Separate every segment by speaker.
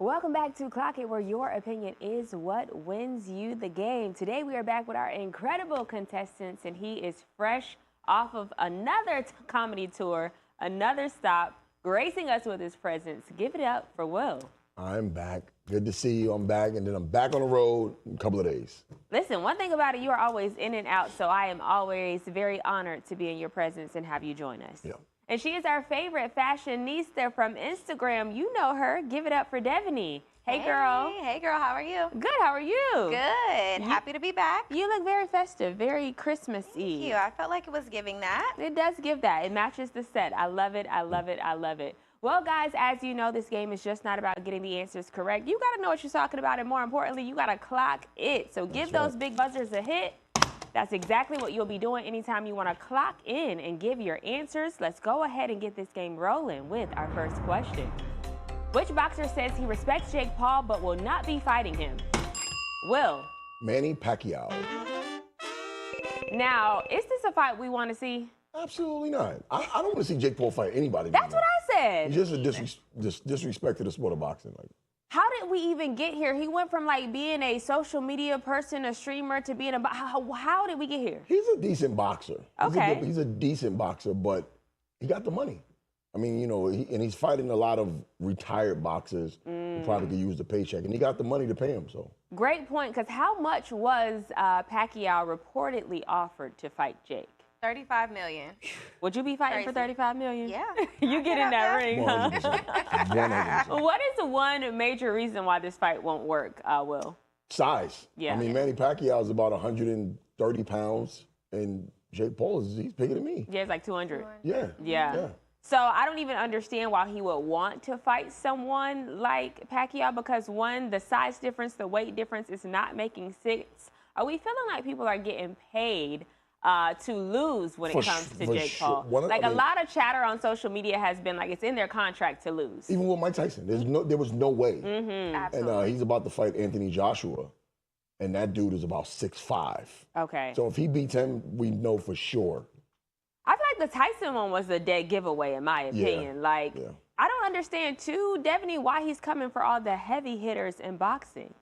Speaker 1: Welcome back to Clock It, where your opinion is what wins you the game. Today we are back with our incredible contestants, and he is fresh off of another comedy tour, another stop, gracing us with his presence. Give it up for Will.
Speaker 2: I'm back. Good to see you. I'm back, and then I'm back on the road in a couple of days.
Speaker 1: Listen, one thing about it, you are always in and out, so I am always very honored to be in your presence and have you join us.
Speaker 2: Yeah.
Speaker 1: And she is our favorite fashionista from Instagram. You know her. Give it up for Devyni. Hey, girl.
Speaker 3: Hey, girl. How are you?
Speaker 1: Good. How are you?
Speaker 3: Good. Happy to be back.
Speaker 1: You look very festive, very Christmassy.
Speaker 3: Thank you. I felt like it was giving that.
Speaker 1: It does give that. It matches the set. I love it. I love it. I love it. Well, guys, as you know, this game is just not about getting the answers correct. You got to know what you're talking about, and more importantly, you got to clock it. So give those big buzzers a hit. That's exactly what you'll be doing anytime you want to clock in and give your answers. Let's go ahead and get this game rolling with our first question. Which boxer says he respects Jake Paul but will not be fighting him? Will.
Speaker 2: Manny Pacquiao.
Speaker 1: Now, is this a fight we want to see?
Speaker 2: Absolutely not. I don't want to see Jake Paul fight anybody.
Speaker 1: That's what I said.
Speaker 2: He's just a disrespect to the sport of boxing. Like,
Speaker 1: how did we even get here? He went from like being a social media person, a streamer, to being a how did we get here?
Speaker 2: he's a decent boxer.
Speaker 1: Okay.
Speaker 2: He's a decent boxer, but he got the money. I mean, you know, and he's fighting a lot of retired boxers who probably could use the paycheck, and he got the money to pay him. So
Speaker 1: great point, because how much was Pacquiao reportedly offered to fight Jake?
Speaker 3: $35 million.
Speaker 1: Would you be fighting for $35 million?
Speaker 3: Yeah.
Speaker 1: You get in that ring, huh?
Speaker 2: 100%. 100%.
Speaker 1: What is the one major reason why this fight won't work, Will?
Speaker 2: Size.
Speaker 1: Yeah.
Speaker 2: I mean, Manny Pacquiao is about 130 pounds, and Jake Paul he's bigger than me.
Speaker 1: Yeah, it's like 200.
Speaker 2: Yeah.
Speaker 1: So I don't even understand why he would want to fight someone like Pacquiao, because one, the size difference, the weight difference is not making sense. Are we feeling like people are getting paid to lose when it comes to Jake Paul? Like, a lot of chatter on social media has been like it's in their contract to lose.
Speaker 2: Even with Mike Tyson, there was no way.
Speaker 3: Absolutely.
Speaker 2: And he's about to fight Anthony Joshua, and that dude is about 6'5".
Speaker 1: Okay.
Speaker 2: So if he beats him, we know for sure.
Speaker 1: I feel like the Tyson one was a dead giveaway, in my opinion. I don't understand, too, Devyni, why he's coming for all the heavy hitters in boxing.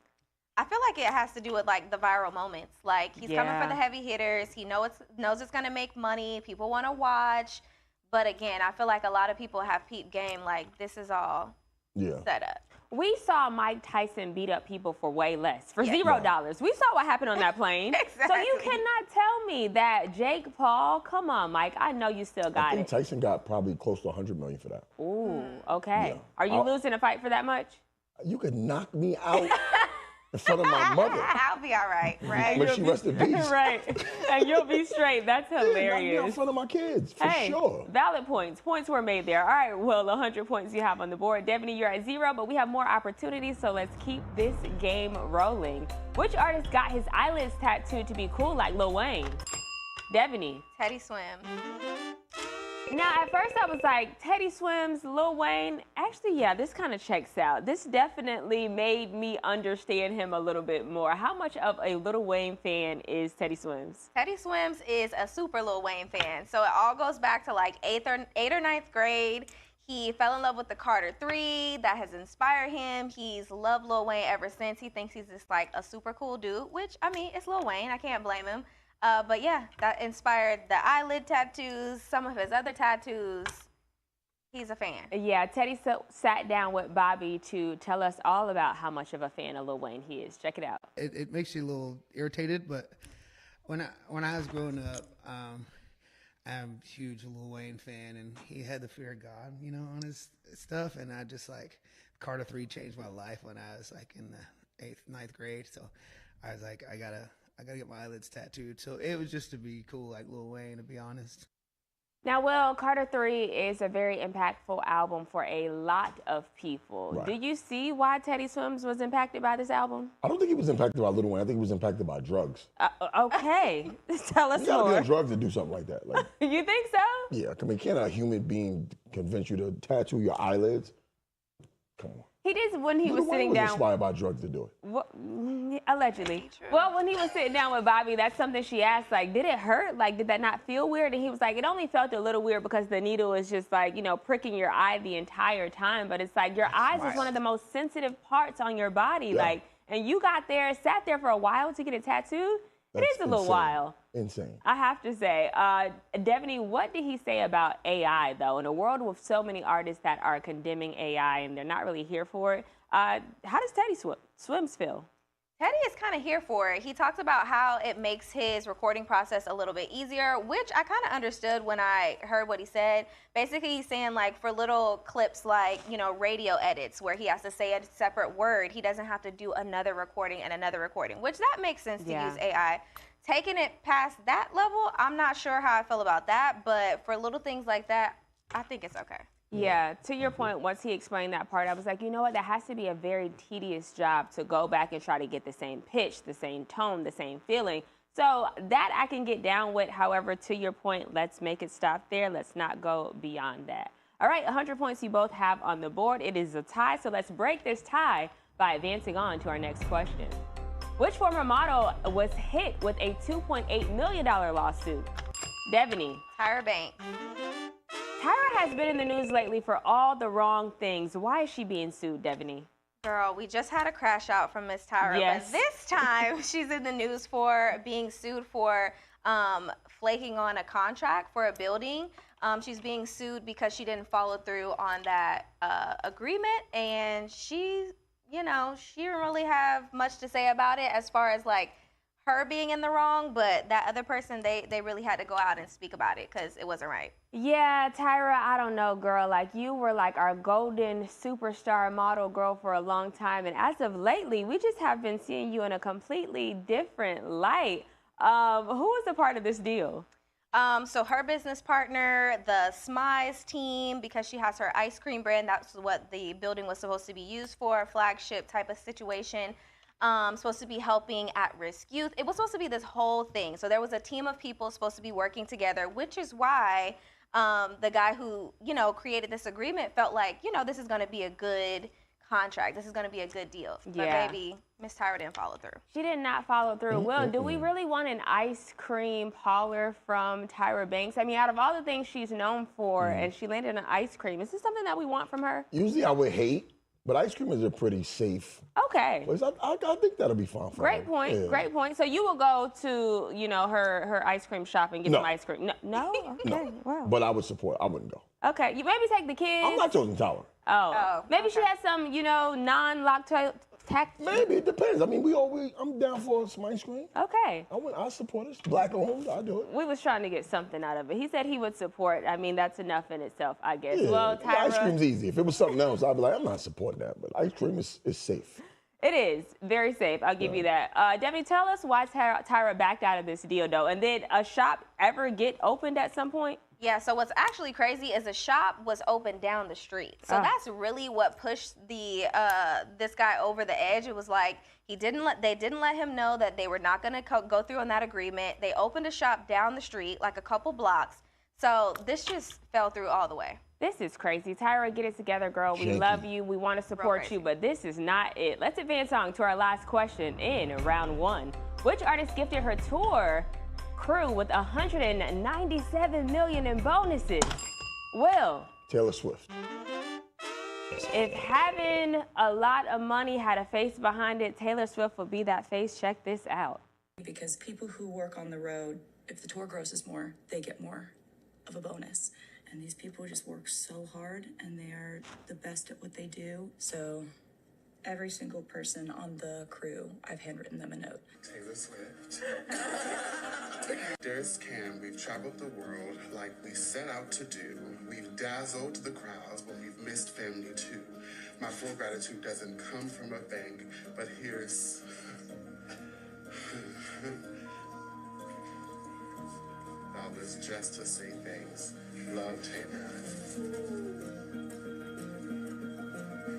Speaker 3: I feel like it has to do with like the viral moments. Like, he's coming for the heavy hitters. He knows it's gonna make money. People want to watch. But again, I feel like a lot of people have peep game. Like, this is all set up.
Speaker 1: We saw Mike Tyson beat up people for way less, for $0. We saw what happened on that plane.
Speaker 3: Exactly.
Speaker 1: So you cannot tell me that Jake Paul, come on, Mike, I know you still got it.
Speaker 2: I think Tyson got probably close to $100 million for that.
Speaker 1: Ooh, okay.
Speaker 2: Yeah.
Speaker 1: Are you losing a fight for that much?
Speaker 2: You could knock me out in front of my mother.
Speaker 3: I'll be all right, right?
Speaker 2: When she rest in peace.
Speaker 1: Right. And you'll be straight. That's hilarious.
Speaker 2: Knock me out in front of my kids, for sure.
Speaker 1: Valid points. Points were made there. All right, well, 100 points you have on the board. Devyni, you're at 0, but we have more opportunities, so let's keep this game rolling. Which artist got his eyelids tattooed to be cool like Lil Wayne? Devyni.
Speaker 3: Teddy Swim.
Speaker 1: Now, at first I was like, Teddy Swims, Lil Wayne. Actually, yeah, this kind of checks out. This definitely made me understand him a little bit more. How much of a Lil Wayne fan is Teddy Swims?
Speaker 3: Teddy Swims is a super Lil Wayne fan. So it all goes back to like 8th or 9th grade. He fell in love with the Carter 3. That has inspired him. He's loved Lil Wayne ever since. He thinks he's just like a super cool dude, which, I mean, it's Lil Wayne. I can't blame him. But yeah, that inspired the eyelid tattoos, some of his other tattoos. He's a fan.
Speaker 1: Yeah, Teddy sat down with Bobby to tell us all about how much of a fan of Lil Wayne he is. Check it out.
Speaker 4: It makes you a little irritated, but when I was growing up, I'm a huge Lil Wayne fan, and he had the fear of God, you know, on his stuff, and I just like, Carter 3 changed my life when I was like in the 8th, 9th grade, so I was like, I gotta get my eyelids tattooed. So it was just to be cool, like Lil Wayne, to be honest.
Speaker 1: Now, Will, Carter 3 is a very impactful album for a lot of people.
Speaker 2: Right.
Speaker 1: Do you see why Teddy Swims was impacted by this album?
Speaker 2: I don't think he was impacted by Lil Wayne. I think he was impacted by drugs.
Speaker 1: Okay. Tell us
Speaker 2: You gotta
Speaker 1: more.
Speaker 2: be on drugs to do something like that. Like,
Speaker 1: You think so?
Speaker 2: yeah, I mean, can't a human being convince you to tattoo your eyelids? Come on.
Speaker 1: He did when he
Speaker 2: Lil
Speaker 1: was
Speaker 2: Wayne
Speaker 1: sitting
Speaker 2: was
Speaker 1: down.
Speaker 2: inspired by drugs to do it.
Speaker 1: Well, allegedly.
Speaker 3: True.
Speaker 1: Well, when he was sitting down with Bobby, that's something she asked, like, did it hurt? Like, did that not feel weird? And he was like, it only felt a little weird because the needle is just like, you know, pricking your eye the entire time. But it's like your eyes is one of the most sensitive parts on your body.
Speaker 2: Yeah.
Speaker 1: Like, and you sat there for a while to get it tattooed. It
Speaker 2: That's
Speaker 1: is a little
Speaker 2: insane.
Speaker 1: while.
Speaker 2: Insane.
Speaker 1: I have to say, Devyni, what did he say about AI, though? In a world with so many artists that are condemning AI and they're not really here for it, how does Teddy Swims feel?
Speaker 3: Teddy is kind of here for it. He talked about how it makes his recording process a little bit easier, which I kind of understood when I heard what he said. Basically, he's saying, like, for little clips like, you know, radio edits where he has to say a separate word, he doesn't have to do another recording and another recording, which that makes sense to use AI. Taking it past that level, I'm not sure how I feel about that, but for little things like that, I think it's okay.
Speaker 1: Yeah, to your point, once he explained that part, I was like, you know what, that has to be a very tedious job to go back and try to get the same pitch, the same tone, the same feeling. So that I can get down with. However, to your point, let's make it stop there. Let's not go beyond that. All right, 100 points you both have on the board. It is a tie, so let's break this tie by advancing on to our next question. Which former model was hit with a $2.8 million lawsuit? Devyni.
Speaker 3: Tyra Banks.
Speaker 1: Tyra has been in the news lately for all the wrong things. Why is she being sued, Devyni?
Speaker 3: Girl, we just had a crash out from Miss Tyra,
Speaker 1: Yes.
Speaker 3: but this time she's in the news for being sued for flaking on a contract for a building. She's being sued because she didn't follow through on that agreement, and she didn't really have much to say about it as far as like her being in the wrong, but that other person, they really had to go out and speak about it because it wasn't right.
Speaker 1: Yeah, Tyra, I don't know, girl. Like, you were like our golden superstar model girl for a long time, and as of lately, we just have been seeing you in a completely different light. Who is a part of this deal?
Speaker 3: So her business partner, the Smize team, because she has her ice cream brand, that's what the building was supposed to be used for, a flagship type of situation. Supposed to be helping at-risk youth. It was supposed to be this whole thing. So there was a team of people supposed to be working together, which is why the guy who, created this agreement felt like, this is going to be a good contract. This is going to be a good deal.
Speaker 1: Yeah.
Speaker 3: But baby, Miss Tyra didn't follow through.
Speaker 1: She did not follow through. Will, do we really want an ice cream parlor from Tyra Banks? I mean, out of all the things she's known for, and she landed an ice cream, is this something that we want from her?
Speaker 2: Usually I would hate, but ice cream is a pretty safe
Speaker 1: Okay.
Speaker 2: place. I think that'll be fine for
Speaker 1: Great
Speaker 2: her.
Speaker 1: point.
Speaker 2: Yeah.
Speaker 1: Great point. So you will go to, her ice cream shop and get
Speaker 2: No.
Speaker 1: some ice cream. No? Okay.
Speaker 2: No.
Speaker 1: Wow.
Speaker 2: But I would support. I wouldn't go.
Speaker 1: Okay. You maybe take the kids.
Speaker 2: I'm not choosing Tower.
Speaker 1: Oh. Maybe she
Speaker 3: okay.
Speaker 1: has some, non-lactose.
Speaker 2: Maybe it depends. I mean, I'm down for some ice cream.
Speaker 1: Okay.
Speaker 2: I support it. Black owned. I do it.
Speaker 1: We was trying to get something out of it. He said he would support. I mean, that's enough in itself, I guess.
Speaker 2: Yeah.
Speaker 1: Well,
Speaker 2: Yeah, ice
Speaker 1: Tyra,
Speaker 2: cream's easy. If it was something else, I'd be like, I'm not supporting that. But ice cream is safe.
Speaker 1: it is very safe. I'll give you that. Debbie, tell us why Tyra backed out of this deal, though. And did a shop ever get opened at some point?
Speaker 3: Yeah, so what's actually crazy is the shop was open down the street. So that's really what pushed this guy over the edge. It was like they didn't let him know that they were not going to go through on that agreement. They opened a shop down the street, like a couple blocks. So this just fell through all the way.
Speaker 1: This is crazy. Tyra, get it together, girl. We
Speaker 2: Shaky.
Speaker 1: love you. We want to support
Speaker 3: crazy.
Speaker 1: you, but this is not it. Let's advance on to our last question in round one. Which artist gifted her tour crew with $197 million in bonuses? Will.
Speaker 2: Taylor Swift.
Speaker 1: If having a lot of money had a face behind it, Taylor Swift would be that face. Check this out.
Speaker 5: Because people who work on the road, if the tour grosses more, they get more of a bonus. And these people just work so hard, and they are the best at what they do. So every single person on the crew, I've handwritten them a note.
Speaker 6: Taylor Swift. Dearest Cam, we've traveled the world like we set out to do. We've dazzled the crowds, but we've missed family too. My full gratitude doesn't come from a bank, but here's dollars just to say thanks. Love, Taylor.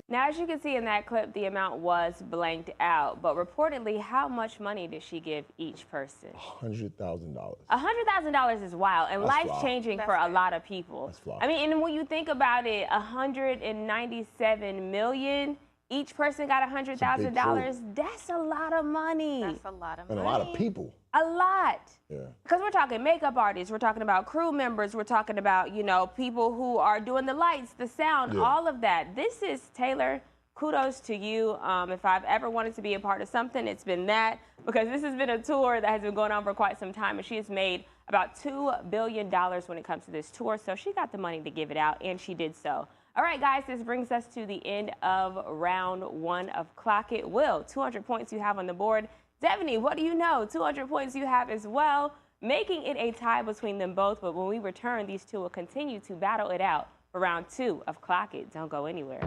Speaker 1: Now, as you can see in that clip, the amount was blanked out, but reportedly, how much money did she give each person?
Speaker 2: $100,000.
Speaker 1: $100,000 is wild and
Speaker 2: That's
Speaker 1: life-changing
Speaker 3: wild.
Speaker 1: for a
Speaker 3: That's
Speaker 1: lot of people.
Speaker 2: That's wild.
Speaker 1: I mean, and when you think about it, $197 million, Each person got $100,000.
Speaker 2: crew.
Speaker 1: That's a lot of money.
Speaker 3: That's a lot of
Speaker 2: And
Speaker 3: money.
Speaker 2: a lot of people.
Speaker 1: A lot.
Speaker 2: Yeah.
Speaker 1: Because we're talking makeup artists, we're talking about crew members, we're talking about, you know, people who are doing the lights, the sound,
Speaker 2: Yeah.
Speaker 1: all of that. This is, Taylor, kudos to you. If I've ever wanted to be a part of something, it's been that, because this has been a tour that has been going on for quite some time, and she has made about $2 billion when it comes to this tour, so she got the money to give it out, and she did so. All right, guys, this brings us to the end of round 1 of Clock It. Will, 200 points you have on the board. Devyni, what do you know? 200 points you have as well, making it a tie between them both, but when we return, these two will continue to battle it out for round 2 of Clock It. Don't go anywhere.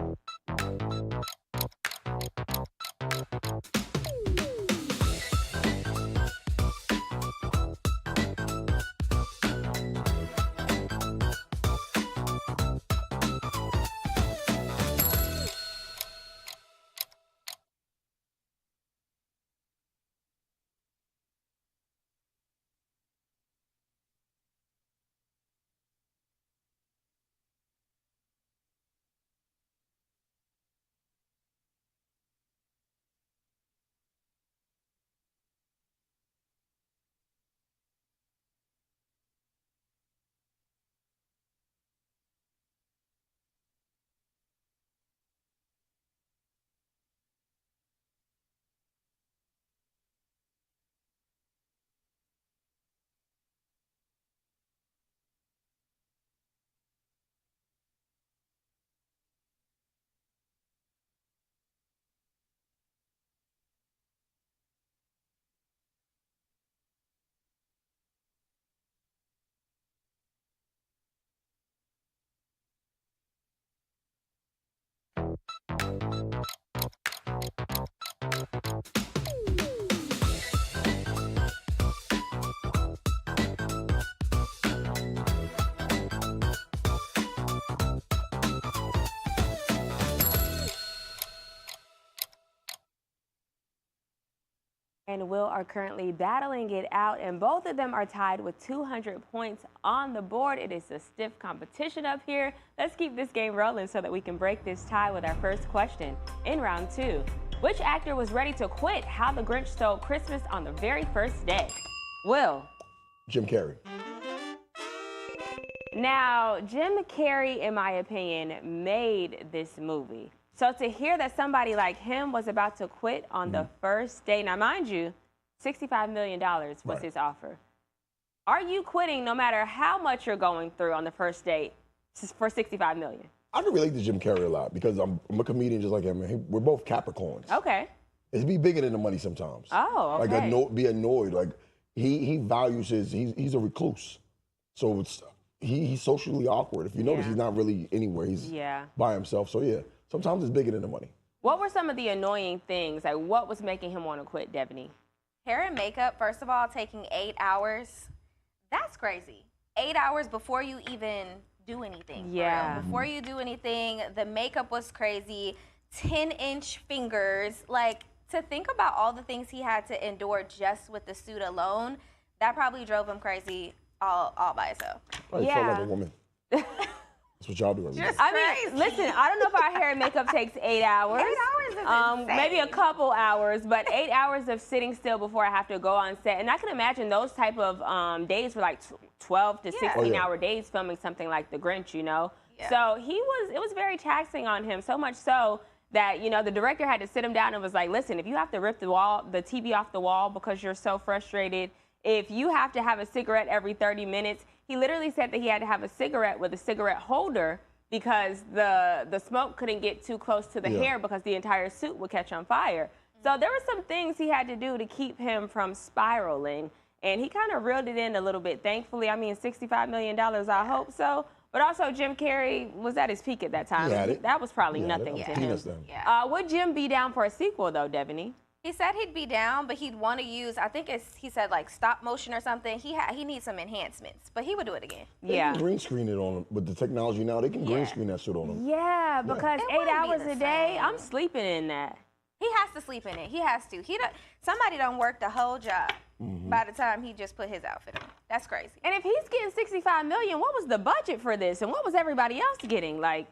Speaker 1: And Will are currently battling it out, and both of them are tied with 200 points on the board. It is a stiff competition up here. Let's keep this game rolling so that we can break this tie with our first question in round 2. Which actor was ready to quit How the Grinch Stole Christmas on the very first day? Will.
Speaker 2: Jim Carrey.
Speaker 1: Now, Jim Carrey, in my opinion, made this movie. So to hear that somebody like him was about to quit on the first day, now mind you, $65 million was his offer. Are you quitting no matter how much you're going through on the first date for $65 million?
Speaker 2: I can relate to Jim Carrey a lot because I'm a comedian just like him. And we're both Capricorns.
Speaker 1: Okay.
Speaker 2: It's be bigger than the money sometimes.
Speaker 1: Oh, okay.
Speaker 2: Like be annoyed. Like he values he's a recluse. So he's socially awkward. If you notice, he's not really anywhere. He's by himself. So yeah, sometimes it's bigger than the money.
Speaker 1: What were some of the annoying things? Like what was making him want to quit, Devyni?
Speaker 3: Hair and makeup, first of all, taking 8 hours. That's crazy. 8 hours before you even do anything.
Speaker 1: Yeah.
Speaker 3: Before you do anything, the makeup was crazy. 10-inch fingers. Like, to think about all the things he had to endure just with the suit alone, that probably drove him crazy all by itself.
Speaker 2: Right, felt like a woman. That's what y'all do every day.
Speaker 1: I mean, listen, I don't know if our hair and makeup takes 8 hours.
Speaker 3: 8 hours is insane.
Speaker 1: Maybe a couple hours, but 8 hours of sitting still before I have to go on set. And I can imagine those type of days were like 12 to 16-hour days filming something like The Grinch, you know? Yeah. So it was very taxing on him, so much so that, you know, the director had to sit him down and was like, listen, if you have to rip the TV off the wall because you're so frustrated, if you have to have a cigarette every 30 minutes, he literally said that he had to have a cigarette with a cigarette holder because the smoke couldn't get too close to the hair because the entire suit would catch on fire. So there were some things he had to do to keep him from spiraling, and he kind of reeled it in a little bit. Thankfully, I mean, $65 million, I hope so. But also, Jim Carrey was at his peak at that time. That was probably nothing to him. Would Jim be down for a sequel, though, Devyni?
Speaker 3: He said he'd be down, but he'd want to use, I think he said like stop motion or something. He needs some enhancements, but he would do it again.
Speaker 2: They can green screen it on him. With the technology now, they can green screen that shit on him.
Speaker 1: Yeah, because 8 hours a day, I'm sleeping in that.
Speaker 3: He has to sleep in it. He has to. Somebody done work the whole job by the time he just put his outfit on. That's crazy.
Speaker 1: And if he's getting $65 million, what was the budget for this? And what was everybody else getting? Like,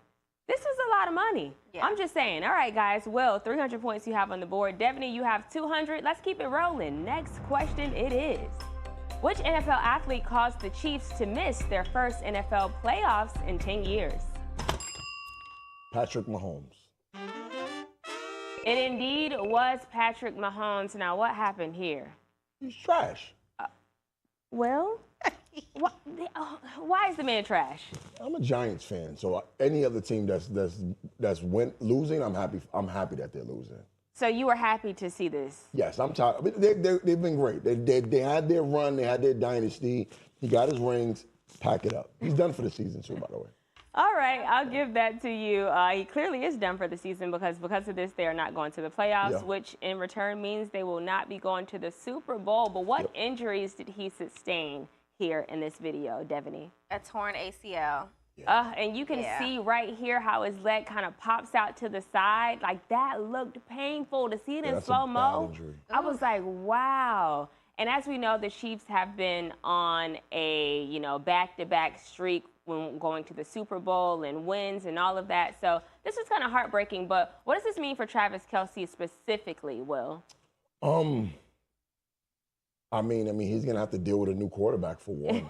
Speaker 1: This is a lot of money. Yeah. I'm just saying. All right, guys. Will, 300 points you have on the board. Devyni, you have 200. Let's keep it rolling. Next question it is. Which NFL athlete caused the Chiefs to miss their first NFL playoffs in 10 years?
Speaker 2: Patrick Mahomes.
Speaker 1: It indeed was Patrick Mahomes. Now, what happened here?
Speaker 2: He's trash.
Speaker 1: Well, why is the man trash?
Speaker 2: I'm a Giants fan, so any other team that's losing, I'm happy. I'm happy that they're losing.
Speaker 1: So you were happy to see this?
Speaker 2: Yes, I'm tired. I mean, they've been great. They had their run. They had their dynasty. He got his rings. Pack it up. He's done for the season too, by the way.
Speaker 1: All right, I'll give that to you. He clearly is done for the season because of this, they are not going to the playoffs, which in return means they will not be going to the Super Bowl. But what injuries did he sustain here in this video, Devyni?
Speaker 3: A torn ACL.
Speaker 1: And you can see right here how his leg kind of pops out to the side. Like, that looked painful to see it in slow-mo. I was like, wow. And as we know, the Chiefs have been on a, back-to-back streak when going to the Super Bowl and wins and all of that. So this was kind of heartbreaking. But what does this mean for Travis Kelce specifically, Will?
Speaker 2: I mean, he's going to have to deal with a new quarterback for one.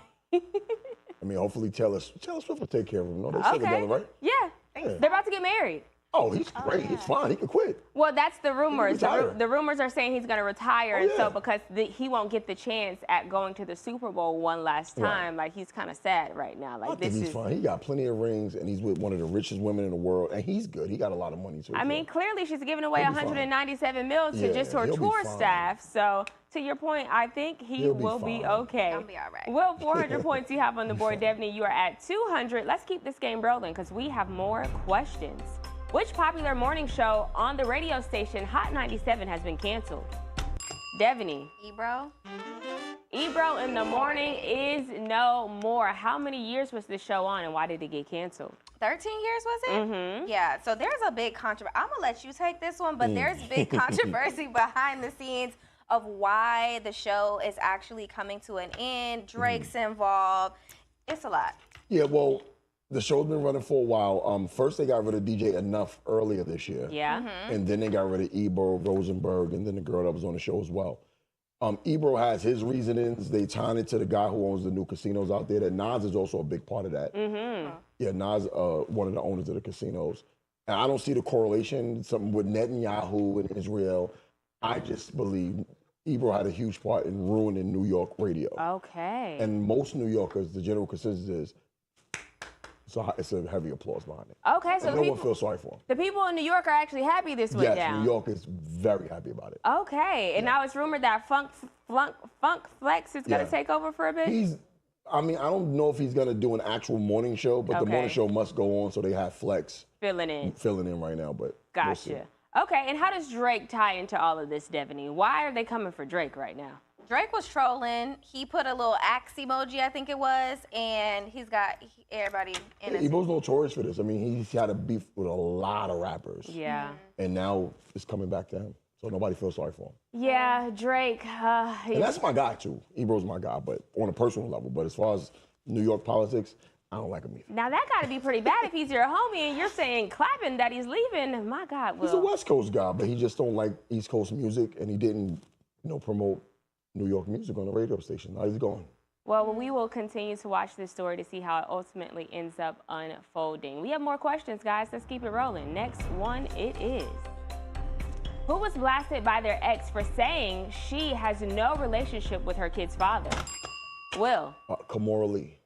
Speaker 2: Hopefully Taylor Swift will take care of him. No, they still together, right?
Speaker 1: Yeah. They're about to get married.
Speaker 2: Oh, he's great. He's fine. He can quit.
Speaker 1: Well, that's the rumors. The rumors are saying he's going to retire, and so because he won't get the chance at going to the Super Bowl one last time, like he's kind of sad right now. Like,
Speaker 2: I think he's fine. He got plenty of rings, and he's with one of the richest women in the world, and he's good. He got a lot of money too.
Speaker 1: I mean, clearly she's giving away $197 million to just her tour staff. So to your point, I think he will be okay.
Speaker 3: He'll be all right.
Speaker 1: Well, 400 points you have on the board, Devyni. You are at 200. Let's keep this game rolling because we have more questions. Which popular morning show on the radio station Hot 97 has been canceled? Devyni.
Speaker 3: Ebro.
Speaker 1: Ebro in the morning is no more. How many years was this show on and why did it get canceled?
Speaker 3: 13 years, was it?
Speaker 1: Mm-hmm.
Speaker 3: Yeah, so there's a big controversy. I'm going to let you take this one, but there's big controversy behind the scenes of why the show is actually coming to an end. Drake's involved. It's a lot.
Speaker 2: Yeah, well, the show's been running for a while. First, they got rid of DJ Enough earlier this year.
Speaker 1: Yeah.
Speaker 2: And then they got rid of Ebro, Rosenberg, and then the girl that was on the show as well. Ebro has his reasonings. They tied it to the guy who owns the new casinos out there. That Nas is also a big part of that. Yeah, Nas, one of the owners of the casinos. And I don't see the correlation, something with Netanyahu and Israel. I just believe Ebro had a huge part in ruining New York radio.
Speaker 1: Okay.
Speaker 2: And most New Yorkers, the general consensus is, so it's a heavy applause behind it.
Speaker 1: Okay, so
Speaker 2: no one feels sorry for him.
Speaker 1: The people in New York are actually happy this went down.
Speaker 2: Yes, New York is very happy about it.
Speaker 1: Okay, and now it's rumored that Funk Flex is going to take over for a bit?
Speaker 2: I don't know if he's going to do an actual morning show, but the morning show must go on, so they have Flex filling in right now, but
Speaker 1: gotcha. We'll see. Okay, and how does Drake tie into all of this, Devyni? Why are they coming for Drake right now?
Speaker 3: Drake was trolling. He put a little axe emoji, I think it was, and he's got everybody in his...
Speaker 2: Ebro's notorious for this. I mean, he's had a beef with a lot of rappers.
Speaker 1: Yeah.
Speaker 2: And now it's coming back to him. So nobody feels sorry for him.
Speaker 1: Yeah, Drake.
Speaker 2: And that's my guy, too. Ebro's my guy, but on a personal level. But as far as New York politics, I don't like him either.
Speaker 1: Now, that got to be pretty bad if he's your homie and you're saying, clapping that he's leaving. My God, Will.
Speaker 2: He's a West Coast guy, but he just don't like East Coast music, and he didn't, promote New York music on the radio station. Now he's gone.
Speaker 1: Well, we will continue to watch this story to see how it ultimately ends up unfolding. We have more questions, guys. Let's keep it rolling. Next one, it is. Who was blasted by their ex for saying she has no relationship with her kid's father? Will.
Speaker 2: Kamora Lee.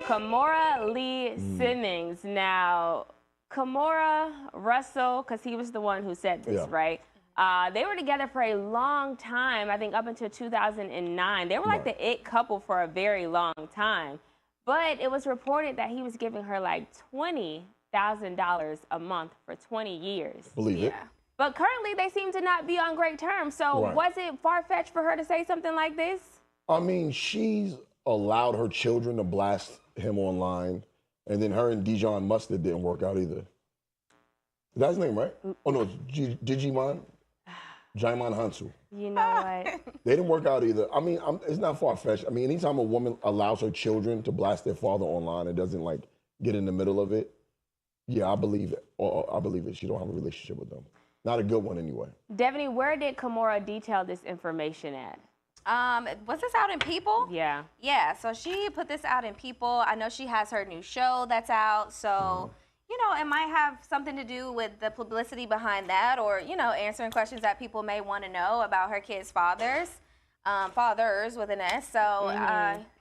Speaker 1: Kamora Lee Simmons. Now, Kamora Russell, because he was the one who said this, right? They were together for a long time, I think up until 2009. They were like the it couple for a very long time. But it was reported that he was giving her like $20,000 a month for 20 years.
Speaker 2: Believe it.
Speaker 1: But currently they seem to not be on great terms. So was it far-fetched for her to say something like this? I
Speaker 2: mean, she's allowed her children to blast him online. And then her and Dijon Mustard didn't work out either. Is that his name, right? Oh, no, it's Digimon. Jaimon Hansu.
Speaker 1: You know what?
Speaker 2: They didn't work out either. I mean, it's not far-fetched. I mean, anytime a woman allows her children to blast their father online and doesn't, like, get in the middle of it, Yeah, I believe it. I believe it. She don't have a relationship with them. Not a good one anyway.
Speaker 1: Devyni, where did Koiya detail this information at?
Speaker 3: Was this out in People?
Speaker 1: Yeah.
Speaker 3: Yeah, so she put this out in People. I know she has her new show that's out, so, you know, it might have something to do with the publicity behind that, or, you know, answering questions that people may want to know about her kids' fathers with an S. So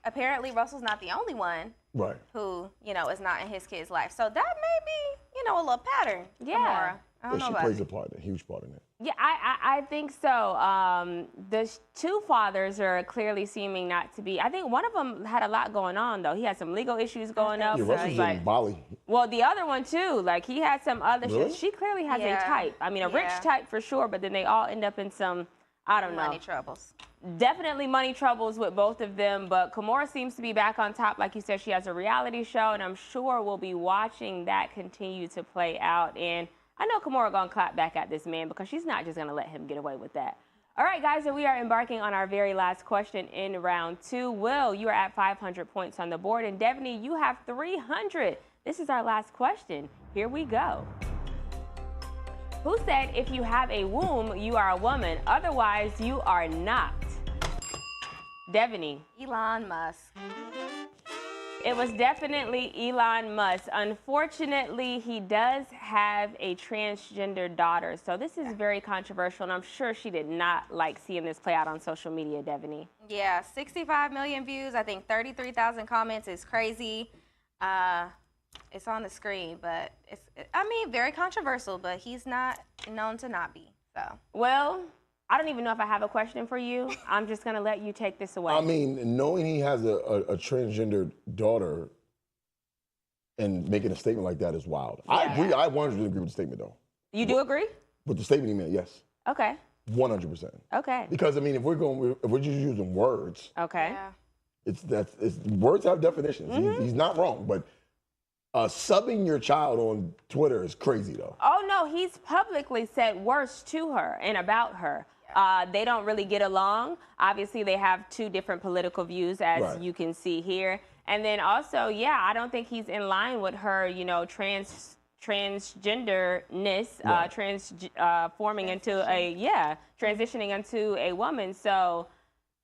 Speaker 3: apparently Russell's not the only one who, you know, is not in his kid's life. So that may be, you know, a little pattern.
Speaker 1: Yeah.
Speaker 3: I don't know
Speaker 2: She
Speaker 3: about
Speaker 2: plays
Speaker 3: it.
Speaker 2: a part, a huge part in it.
Speaker 1: Yeah, I think so. The two fathers are clearly seeming not to be. I think one of them had a lot going on, though. He had some legal issues going up.
Speaker 2: Yeah, Russell's in Bali.
Speaker 1: Well, the other one, too. Like, he had some other shit. She clearly has a type. I mean, a rich type for sure, but then they all end up in some, I don't know.
Speaker 3: Money troubles.
Speaker 1: Definitely money troubles with both of them, but Koiya seems to be back on top. Like you said, she has a reality show, and I'm sure we'll be watching that continue to play out. And I know Koiya gonna clap back at this man because she's not just gonna let him get away with that. All right, guys, so we are embarking on our very last question in round 2. Will, you are at 500 points on the board, and Devyni, you have 300. This is our last question. Here we go. Who said if you have a womb, you are a woman, otherwise you are not? Devyni.
Speaker 3: Elon Musk.
Speaker 1: It was definitely Elon Musk. Unfortunately, he does have a transgender daughter. So this is very controversial, and I'm sure she did not like seeing this play out on social media, Devyni.
Speaker 3: Yeah, 65 million views. I think 33,000 comments is crazy. It's on the screen, but I mean, very controversial, but he's not known to not be, so.
Speaker 1: Well, I don't even know if I have a question for you. I'm just going to let you take this away.
Speaker 2: I mean, knowing he has a transgender daughter and making a statement like that is wild.
Speaker 1: Yeah.
Speaker 2: I agree. I 100% agree with the statement, though.
Speaker 1: You do agree?
Speaker 2: With the statement he made, yes.
Speaker 1: Okay.
Speaker 2: 100%.
Speaker 1: Okay.
Speaker 2: Because, I mean, if we're just using words,
Speaker 1: Okay.
Speaker 3: Yeah.
Speaker 2: words have definitions. He's not wrong, but subbing your child on Twitter is crazy, though.
Speaker 1: Oh, no, he's publicly said worse to her and about her. They don't really get along. Obviously, they have two different political views, as you can see here. And then also, yeah, I don't think he's in line with her, you know, transgenderness, forming into transitioning into a woman. So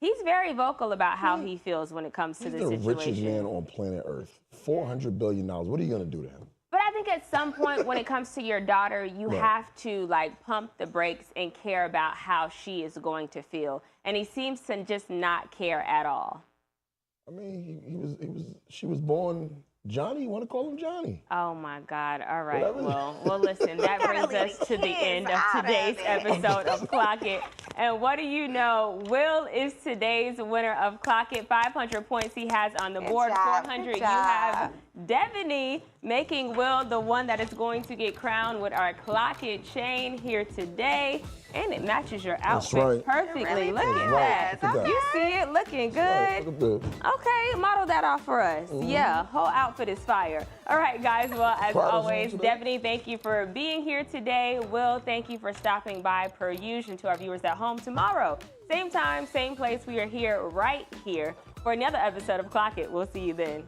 Speaker 1: he's very vocal about how he feels when it comes to this situation.
Speaker 2: He's the richest man on planet Earth. $400 billion. What are you going to do to him?
Speaker 1: But I think at some point when it comes to your daughter, you have to like pump the brakes and care about how she is going to feel. And he seems to just not care at all.
Speaker 2: I mean, she was born Johnny. You want to call him Johnny?
Speaker 1: Oh my God. All right.
Speaker 2: Whatever.
Speaker 1: Well, listen, that brings us to the end of today's episode of Clock It. And what do you know? Will is today's winner of Clock It. 500 points he has on the board. 400 you have Devyni, making Will the one that is going to get crowned with our Clock It chain here today. And it matches your outfit perfectly.
Speaker 3: Really
Speaker 1: Look at that.
Speaker 2: Look at that.
Speaker 1: You see it looking good.
Speaker 2: Look at
Speaker 1: Okay, model that off for us. Yeah, whole outfit is fire. All right, guys. Well, as always, Devyni, thank you for being here today. Will, thank you for stopping by per usual. And to our viewers at home, tomorrow, same time, same place, we are here right here for another episode of Clock It. We'll see you then.